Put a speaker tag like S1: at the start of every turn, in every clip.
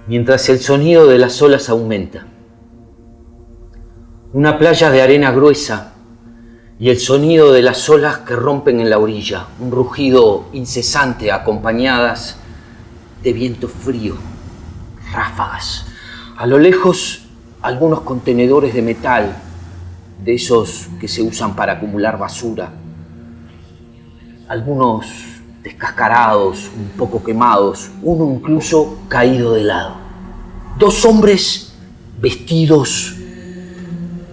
S1: mientras el sonido de las olas aumenta. Una playa de arena gruesa y el sonido de las olas que rompen en la orilla, un rugido incesante acompañadas de viento frío, ráfagas. A lo lejos, algunos contenedores de metal, de esos que se usan para acumular basura. Algunos descascarados, un poco quemados, uno incluso caído de lado. Dos hombres vestidos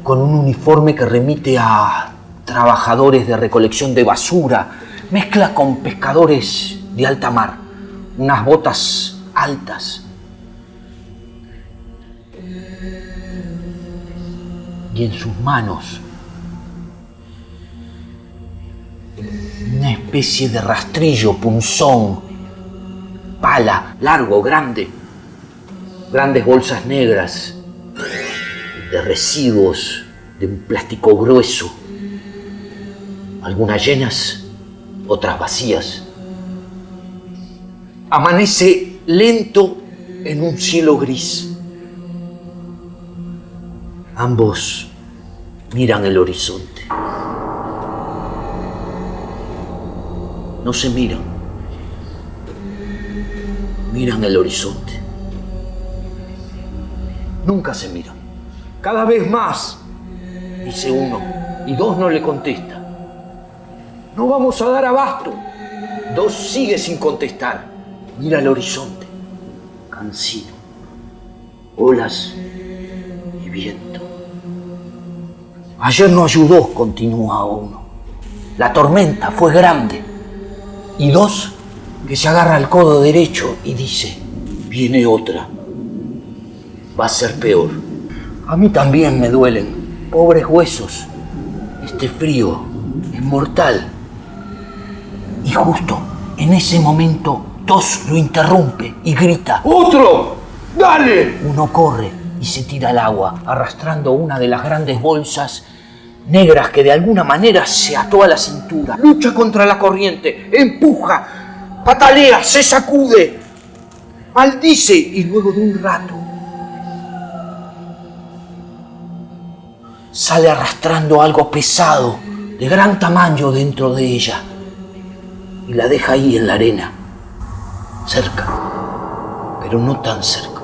S1: con un uniforme que remite a trabajadores de recolección de basura, mezcla con pescadores de alta mar, unas botas altas. Y en sus manos una especie de rastrillo, punzón, pala, largo, grande, grandes bolsas negras de residuos de un plástico grueso, algunas llenas, otras vacías. Amanece lento en un cielo gris. Ambos miran el horizonte. No se miran. Miran el horizonte. Nunca se miran. Cada vez más, dice uno, y dos no le contesta. No vamos a dar abasto. Dos sigue sin contestar. Mira el horizonte, cansino, olas y viento. Ayer no ayudó, continúa uno. La tormenta fue grande. Y dos, que se agarra al codo derecho y dice, viene otra. Va a ser peor. A mí también me duelen, pobres huesos. Este frío es mortal. Y justo en ese momento, Tos lo interrumpe y grita, ¡otro! ¡Dale! Uno corre y se tira al agua, arrastrando una de las grandes bolsas negras que de alguna manera se ató a la cintura. Lucha contra la corriente, empuja, patalea, se sacude, maldice y luego de un rato sale arrastrando algo pesado, de gran tamaño dentro de ella y la deja ahí en la arena, cerca, pero no tan cerca.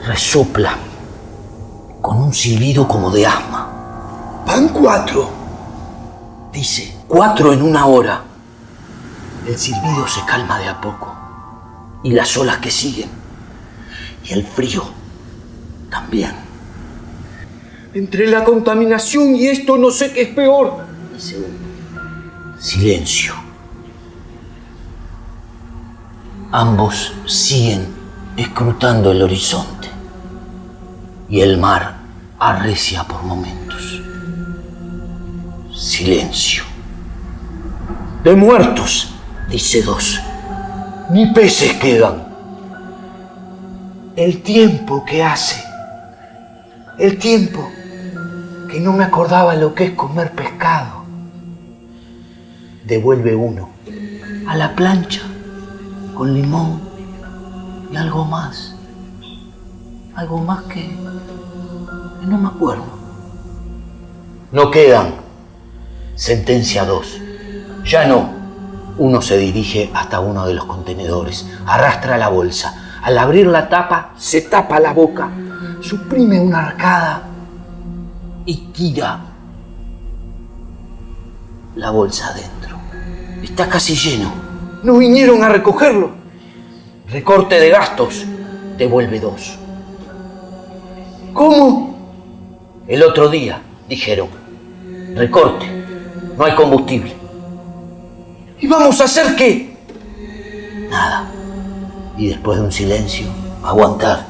S1: Resopla con un silbido como de asma. Van 4, dice, 4 en una hora. El silbido se calma de a poco y las olas que siguen y el frío también. Entre la contaminación y esto no sé qué es peor, dice uno. Silencio. Ambos siguen escrutando el horizonte y el mar arrecia por momentos. Silencio. De muertos, dice 2. Ni peces quedan. El tiempo que hace. El tiempo que no me acordaba lo que es comer pescado. Devuelve uno. A la plancha, con limón y algo más. Algo más que no me acuerdo. No quedan, sentencia 2. Ya no. Uno se dirige hasta uno de los contenedores, arrastra la bolsa. Al abrir la tapa, se tapa la boca, suprime una arcada y tira la bolsa adentro. Está casi lleno. No vinieron a recogerlo. Recorte de gastos, devuelve 2. ¿Cómo? El otro día, dijeron. Recorte, no hay combustible. ¿Y vamos a hacer qué? Nada. Y después de un silencio, aguantar.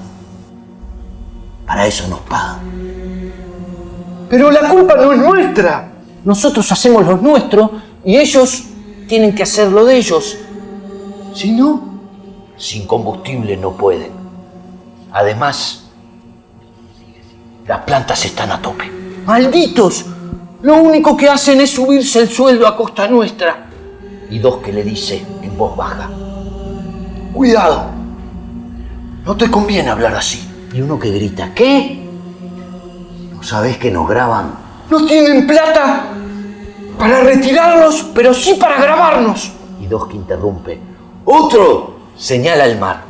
S1: Para eso nos pagan. Pero la culpa no es nuestra. Nosotros hacemos lo nuestro y ellos tienen que hacer lo de ellos. Si no, sin combustible no pueden. Además, las plantas están a tope. ¡Malditos! Lo único que hacen es subirse el sueldo a costa nuestra. Y 2 que le dice en voz baja, cuidado, no te conviene hablar así. Y uno que grita, ¿qué? ¿No sabés que nos graban? No tienen plata para retirarlos, pero sí para grabarnos. Y dos que interrumpe. Otro señala el mar.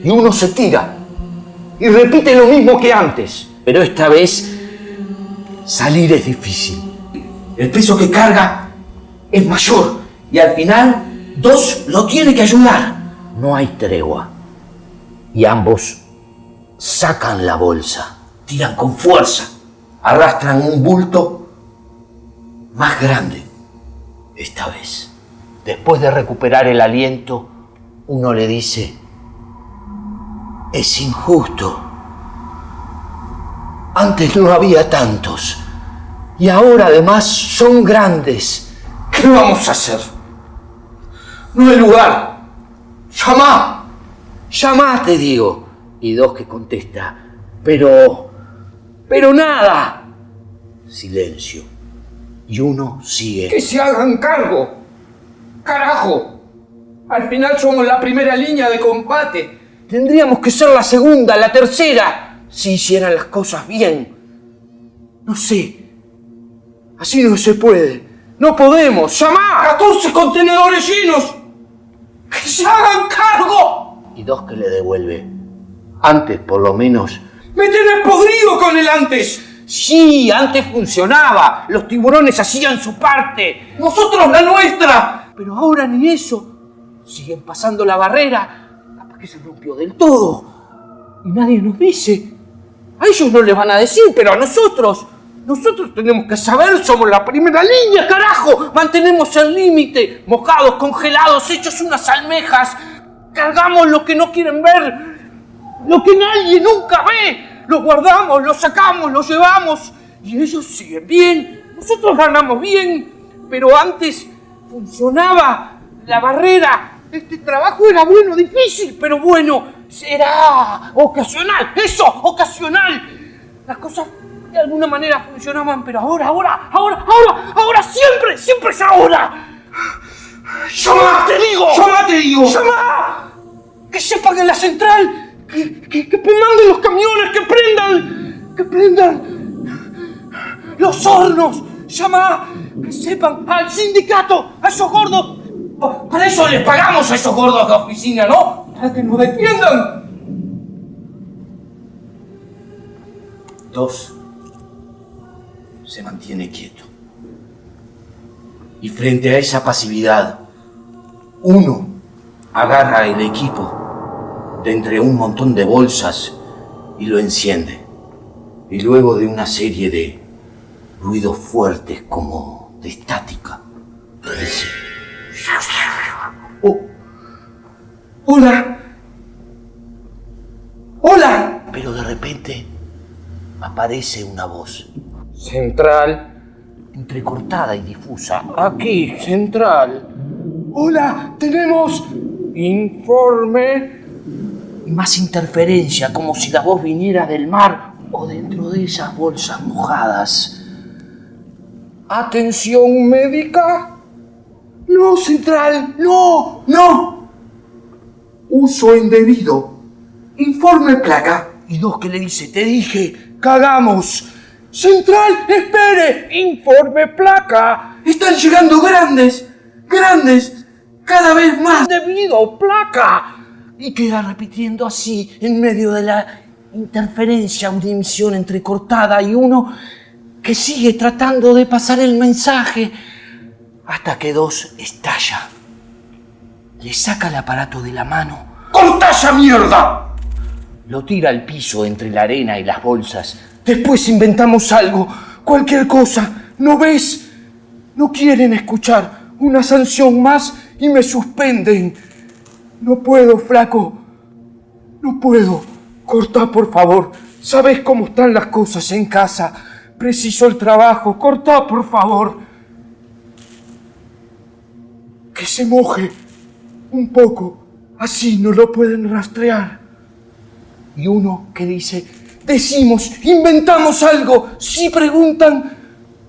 S1: Y uno se tira y repite lo mismo que antes. Pero esta vez salir es difícil. El peso que carga es mayor y al final dos lo tiene que ayudar. No hay tregua y ambos sacan la bolsa, tiran con fuerza, arrastran un bulto más grande esta vez. Después de recuperar el aliento, uno le dice, es injusto. Antes no había tantos y ahora además son grandes. ¿Qué vamos a hacer? No hay lugar. Llamá, te digo. Y dos que contesta, pero nada. Silencio. Y uno sigue.
S2: ¡Que se hagan cargo! ¡Carajo! Al final somos la primera línea de combate.
S1: Tendríamos que ser la segunda, la tercera, si hicieran las cosas bien. No sé. Así no se puede. No podemos. ¡Llamá!
S2: 14 contenedores llenos. ¡Que se hagan cargo!
S1: Y dos que le devuelve. Antes, por lo menos.
S2: ¡Me tenés podrido con el antes!
S1: Sí, antes funcionaba. Los tiburones hacían su parte.
S2: ¡Nosotros la nuestra!
S1: Pero ahora ni eso. Siguen pasando la barrera. Capaz que se rompió del todo. Y nadie nos dice. A ellos no les van a decir, pero a nosotros. Nosotros tenemos que saber, somos la primera línea, carajo. Mantenemos el límite. Mojados, congelados, hechos unas almejas. Cargamos lo que no quieren ver. Lo que nadie nunca ve. Lo guardamos, lo sacamos, lo llevamos. Y ellos siguen bien. Nosotros ganamos bien. Pero antes funcionaba la barrera. Este trabajo era bueno, difícil, pero bueno. Era ocasional. ¡Eso! ¡Ocasional! Las cosas de alguna manera funcionaban, pero ahora, siempre es ahora. ¡Llama, te digo! ¡Llama! Que sepan en la central, que manden los camiones, que prendan los hornos. ¡Llama! Que sepan al sindicato, a esos gordos. Para eso les pagamos a esos gordos de la oficina, ¿no? Para que nos defiendan. Dos se mantiene quieto. Y frente a esa pasividad, uno agarra el equipo de entre un montón de bolsas y lo enciende. Y luego de una serie de ruidos fuertes como de estática, dice: ¡Oh! ¡Hola! ¡Hola! Pero de repente aparece una voz.
S2: Central.
S1: Entrecortada y difusa. Aquí, central. Hola, tenemos informe. Y más interferencia, como si la voz viniera del mar o dentro de esas bolsas mojadas.
S2: ¿Atención médica?
S1: No, central, no.
S2: Uso indebido. Informe placa.
S1: Y dos que le dice: te dije, cagamos.
S2: Central, espere. Informe placa.
S1: Están llegando grandes, cada vez más.
S2: Debido, placa.
S1: Y queda repitiendo así, en medio de la interferencia, una emisión entrecortada y uno que sigue tratando de pasar el mensaje hasta que dos estalla. Le saca el aparato de la mano.
S2: ¡Corta esa mierda!
S1: Lo tira al piso entre la arena y las bolsas. Después inventamos algo, cualquier cosa. ¿No ves? No quieren escuchar. Una sanción más y me suspenden. No puedo, flaco. No puedo. Corta, por favor. ¿Sabes cómo están las cosas en casa? Preciso el trabajo. Corta, por favor. Que se moje un poco. Así no lo pueden rastrear. Y uno que dice: decimos, inventamos algo, si preguntan.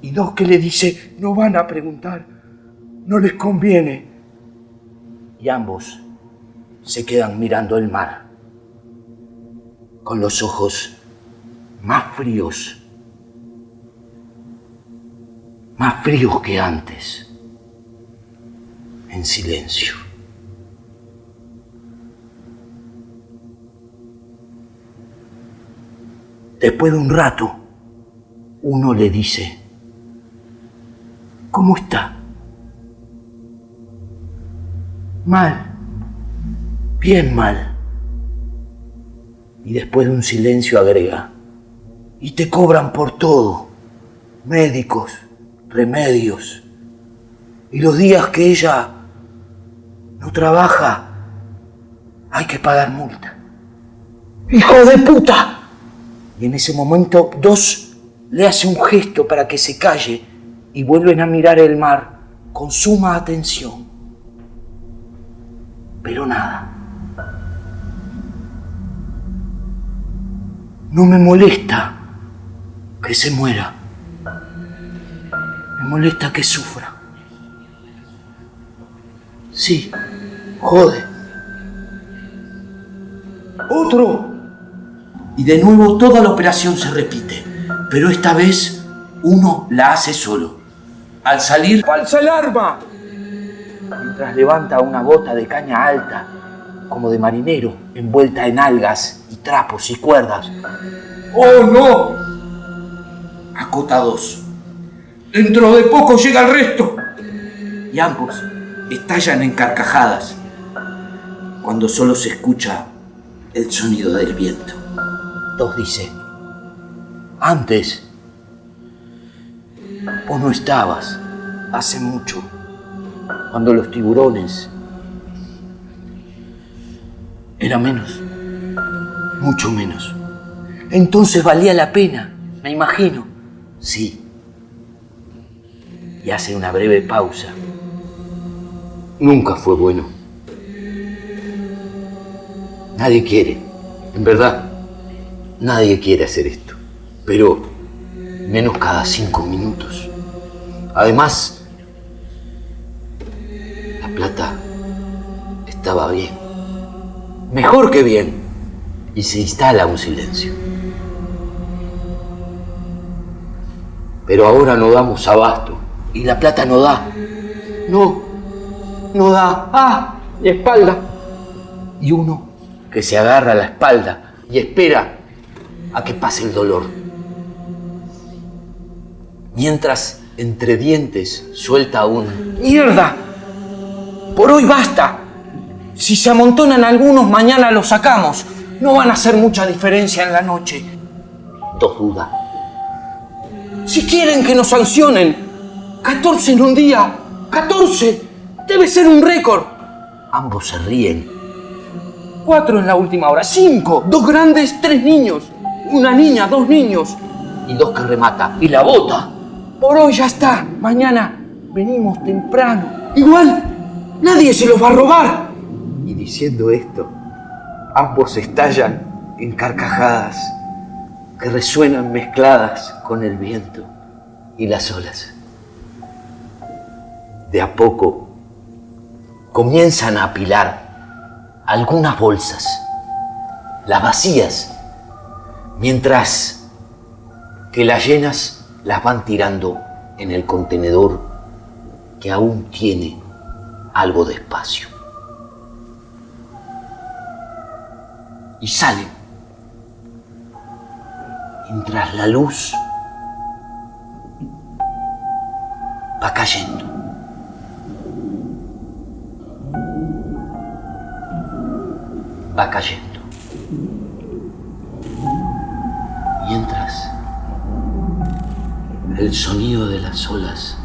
S1: Y dos que le dice: no van a preguntar, no les conviene. Y ambos se quedan mirando el mar. con los ojos más fríos que antes, en silencio. Después de un rato, uno le dice: ¿cómo está? Mal, bien mal. Y después de un silencio agrega: y te cobran por todo, médicos, remedios. Y los días que ella no trabaja, hay que pagar multa. ¡Hijo de puta! Y en ese momento dos le hace un gesto para que se calle y vuelven a mirar el mar con suma atención. Pero nada. No me molesta que se muera. Me molesta que sufra. Sí, jode. ¡Otro! Y de nuevo toda la operación se repite, pero esta vez uno la hace solo. Al salir, ¡falsa alarma! Mientras levanta una bota de caña alta, como de marinero, envuelta en algas y trapos y cuerdas. ¡Oh, no! Acota 2. Dentro de poco llega el resto. Y ambos estallan en carcajadas, cuando solo se escucha el sonido del viento. Dos dice: antes vos no estabas, hace mucho, cuando los tiburones eran menos, mucho menos. Entonces valía la pena, me imagino. Sí. Y hace una breve pausa. Nunca fue bueno. Nadie quiere, en verdad, nadie quiere hacer esto. Pero menos cada 5 minutos. Además, la plata estaba bien. Mejor que bien. Y se instala un silencio. Pero ahora no damos abasto. Y la plata no da. No da. ¡Ah! Y espalda. Y uno que se agarra a la espalda y espera a que pase el dolor. Mientras, entre dientes, suelta un: ¡mierda! Por hoy basta. Si se amontonan algunos, mañana los sacamos. No van a hacer mucha diferencia en la noche. Dos duda. Si quieren que nos sancionen, 14 en un día. 14. Debe ser un récord. Ambos se ríen. 4 en la última hora. 5. 2 grandes, 3 niños. Una niña, 2 niños. Y 2 que remata. Y la bota. Por hoy ya está. Mañana venimos temprano. Igual, nadie se los va a robar. Y diciendo esto, ambos estallan en carcajadas que resuenan mezcladas con el viento y las olas. De a poco comienzan a apilar algunas bolsas, las vacías, mientras que las llenas las van tirando en el contenedor que aún tiene algo de espacio. Y salen, mientras la luz va cayendo. Va cayendo. Mientras el sonido de las olas